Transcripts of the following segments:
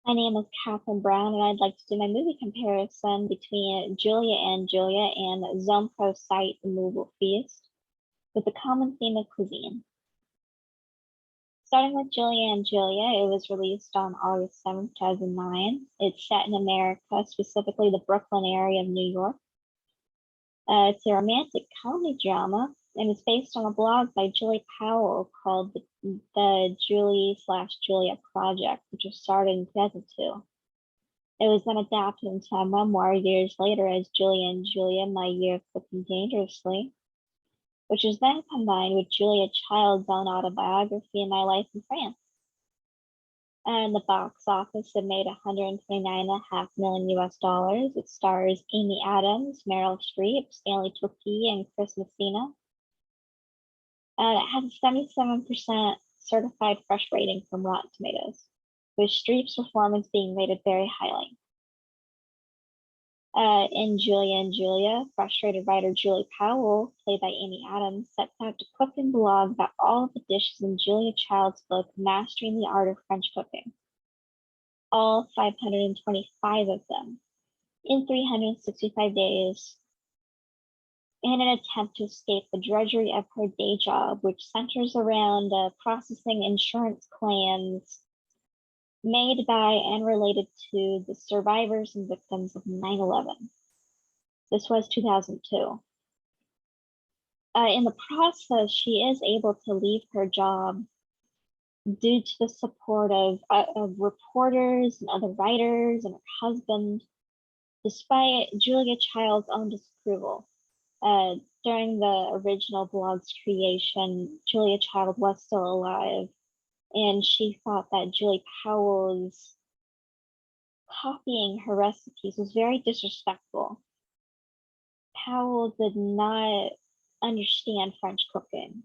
My name is Catherine Brown, and I'd like to do my movie comparison between Julia and Julia and Zone Pro Site The Moveable Feast with a common theme of cuisine. Starting with Julia and Julia, it was released on August 7th, 2009. It's set in America, specifically the Brooklyn area of New York. It's a romantic comedy drama, and it's based on a blog by Julie Powell called the Julie/Julia Project, which was started in 2002. It was then adapted into a memoir years later as Julia and Julia, My Year of Cooking Dangerously, which was then combined with Julia Child's own autobiography, My Life in France. And the box office, it made $129.5 million US. It stars Amy Adams, Meryl Streep, Stanley Tucci, and Chris Messina. And it has a 77% certified fresh rating from Rotten Tomatoes, with Streep's performance being rated very highly. In Julia and Julia, frustrated writer Julie Powell, played by Amy Adams, sets out to cook and blog about all of the dishes in Julia Child's book, Mastering the Art of French Cooking. All 525 of them, in 365 days, in an attempt to escape the drudgery of her day job, which centers around processing insurance claims made by and related to the survivors and victims of 9/11. This was 2002. In the process, she is able to leave her job due to the support of reporters and other writers and her husband, despite Julia Child's own disapproval. During the original blog's creation, Julia Child was still alive, and she thought that Julie Powell's copying her recipes was very disrespectful. Powell did not understand French cooking.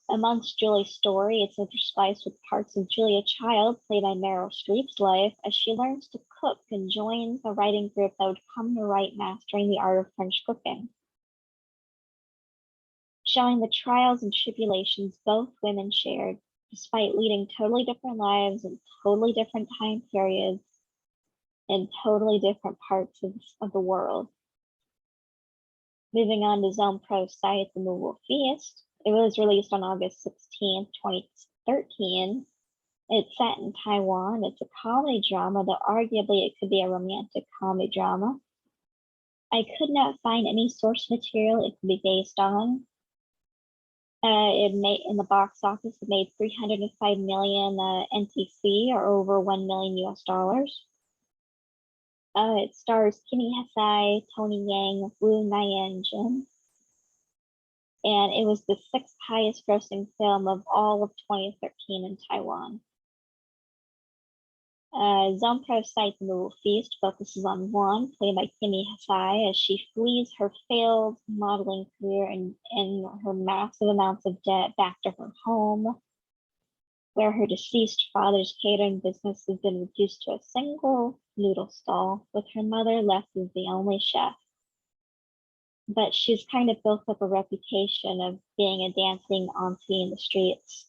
Amongst Julie's story, it's interspiced with parts of Julia Child, played by Meryl Streep's life, as she learns to cook and joins a writing group that would come to write Mastering the Art of French Cooking, showing the trials and tribulations both women shared, despite leading totally different lives in totally different time periods in totally different parts of the world. Moving on to Zone Pro Site The Moveable Feast. It was released on August 16th, 2013. It's set in Taiwan. It's a comedy drama, though arguably it could be a romantic comedy drama. I could not find any source material it could be based on. It made, in the box office, it made 305 million NTC, or over $1 million US. It stars Kimi Hesai, Tony Yang, Wu Nyan Jin, and it was the 6th highest grossing film of all of 2013 in Taiwan. Zone Pro Site The Moveable Feast focuses on Juan, played by Kimi Hesai, as she flees her failed modeling career and her massive amounts of debt back to her home, where her deceased father's catering business has been reduced to a single noodle stall, with her mother left as the only chef. But she's kind of built up a reputation of being a dancing auntie in the streets.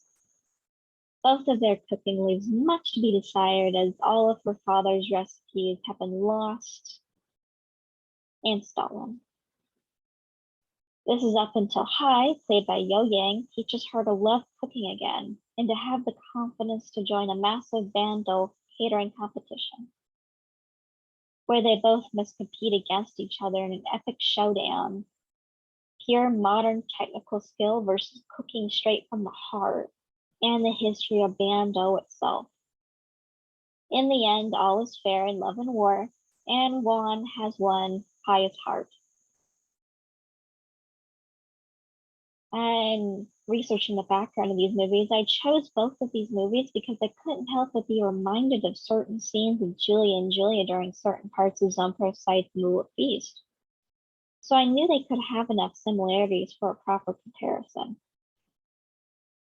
Both of their cooking leaves much to be desired, as all of her father's recipes have been lost and stolen. This is up until Hai, played by Yo Yang, teaches her to love cooking again and to have the confidence to join a massive bando catering competition, where they both must compete against each other in an epic showdown. Pure modern technical skill versus cooking straight from the heart, and the history of bando itself. In the end, all is fair in love and war, and Juan has won Hai's heart. And researching the background of these movies, I chose both of these movies because I couldn't help but be reminded of certain scenes of Julia and Julia during certain parts of Zone Pro Site The Moveable Feast. So I knew they could have enough similarities for a proper comparison.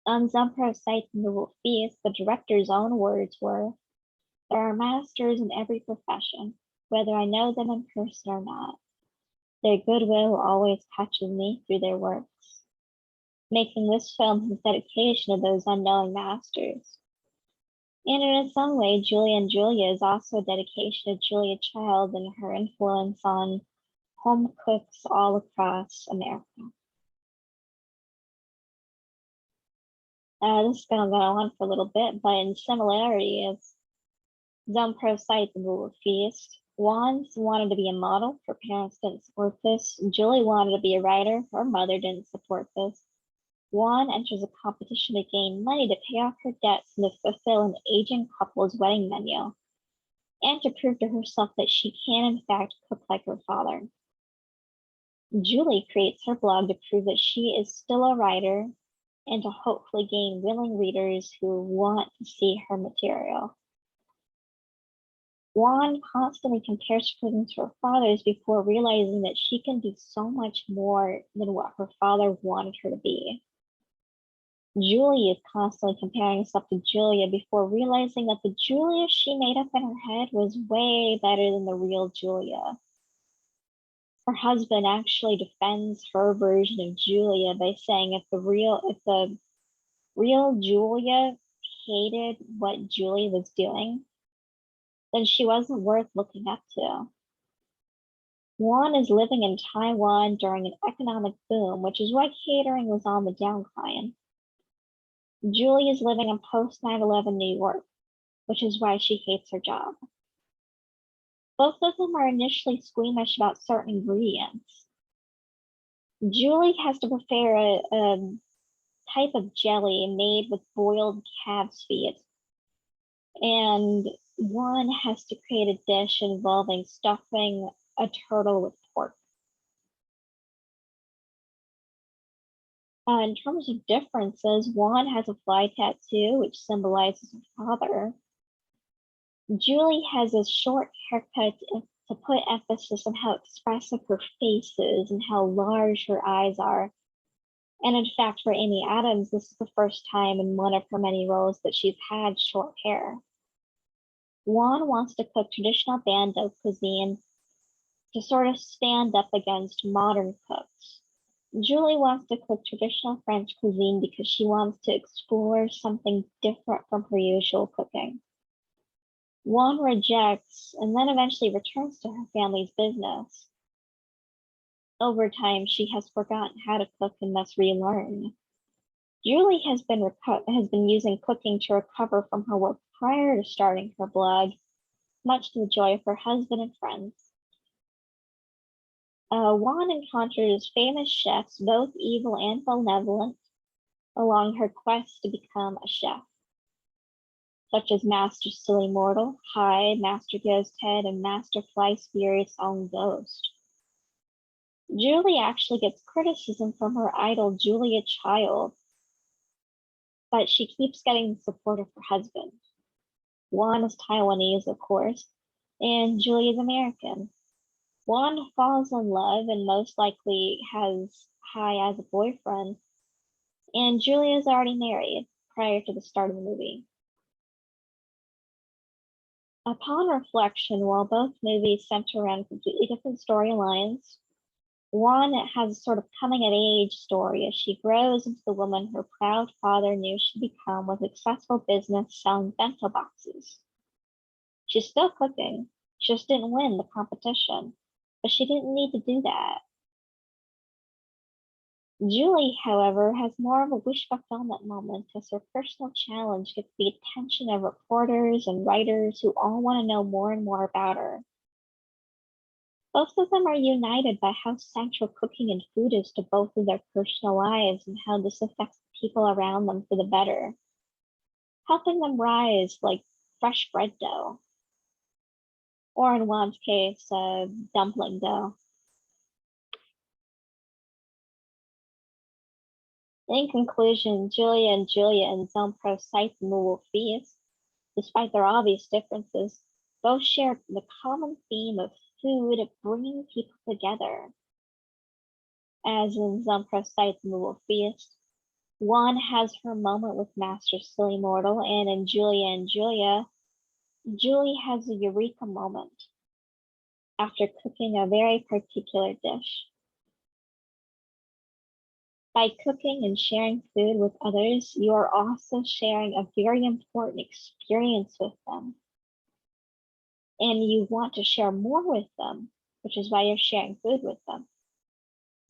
On Zone Pro Site The Moveable Feast, the director's own words were, "There are masters in every profession, whether I know them in person or not. Their goodwill always touches me through their works," making this film his dedication to those unknowing masters. And in its own way, Julia and Julia is also a dedication to Julia Child and her influence on home cooks all across America. This is going to go on for a little bit, but in similarities, Zumpro cites the rule of feast. Juan wanted to be a model. Her parents didn't support this. Julie wanted to be a writer. Her mother didn't support this. Juan enters a competition to gain money to pay off her debts and to fulfill an aging couple's wedding menu, and to prove to herself that she can, in fact, cook like her father. Julie creates her blog to prove that she is still a writer and to hopefully gain willing readers who want to see her material. Juan constantly compares her to her father's before realizing that she can do so much more than what her father wanted her to be. Julie is constantly comparing herself to Julia before realizing that the Julia she made up in her head was way better than the real Julia. Her husband actually defends her version of Julia by saying if the real Julia hated what Julie was doing, then she wasn't worth looking up to. Juan is living in Taiwan during an economic boom, which is why catering was on the downcline. Julie is living in post 9/11 New York, which is why she hates her job. Both of them are initially squeamish about certain ingredients. Julie has to prepare a type of jelly made with boiled calf's feet, and one has to create a dish involving stuffing a turtle with pork. In terms of differences, one has a fly tattoo, which symbolizes her father. Julie has a short haircut to put emphasis on how expressive her face is and how large her eyes are. And in fact, for Amy Adams, this is the first time in one of her many roles that she's had short hair. Juan wants to cook traditional bando cuisine to sort of stand up against modern cooks. Julie wants to cook traditional French cuisine because she wants to explore something different from her usual cooking. Juan rejects and then eventually returns to her family's business. Over time, she has forgotten how to cook and must relearn. Julie has been using cooking to recover from her work prior to starting her blog, much to the joy of her husband and friends. Juan encounters famous chefs, both evil and benevolent, along her quest to become a chef, such as Master Silly Mortal, Hyde, Master Ghost Head, and Master Fly Spirit's own Ghost. Julie actually gets criticism from her idol, Julia Child, but she keeps getting the support of her husband. Juan is Taiwanese, of course, and Julie is American. Juan falls in love and most likely has Hai as a boyfriend, and Julia is already married prior to the start of the movie. Upon reflection, while both movies center around completely different storylines, one has a sort of coming of age story as she grows into the woman her proud father knew she'd become with a successful business selling bento boxes. She's still cooking, she just didn't win the competition, but she didn't need to do that. Julie, however, has more of a wish fulfillment moment as her personal challenge gets the attention of reporters and writers who all want to know more and more about her. Both of them are united by how central cooking and food is to both of their personal lives and how this affects the people around them for the better, helping them rise like fresh bread dough, or in Juan's case, dumpling dough. In conclusion, Julia and Zompro cite the Moveable feast. Despite their obvious differences, both share the common theme of food bringing people together. As in Zumpro cites Moveable feast, one has her moment with Master Silly Mortal, and in Julia and Julie has a eureka moment after cooking a very particular dish. By cooking and sharing food with others, you are also sharing a very important experience with them. And you want to share more with them, which is why you're sharing food with them.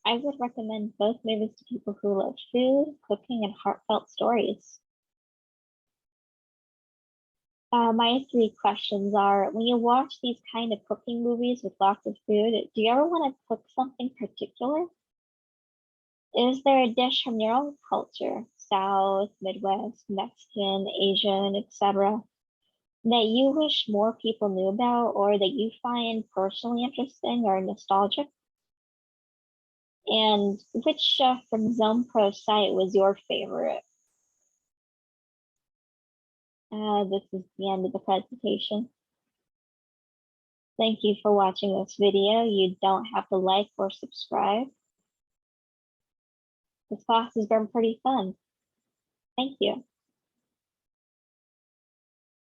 I would recommend both movies to people who love food, cooking, and heartfelt stories. My three questions are, when you watch these kind of cooking movies with lots of food, do you ever want to cook something particular? Is there a dish from your own culture, South, Midwest, Mexican, Asian, etc., that you wish more people knew about or that you find personally interesting or nostalgic? And which chef from Zone Pro site was your favorite? This is the end of the presentation. Thank you for watching this video. You don't have to like or subscribe. This class has been pretty fun. Thank you.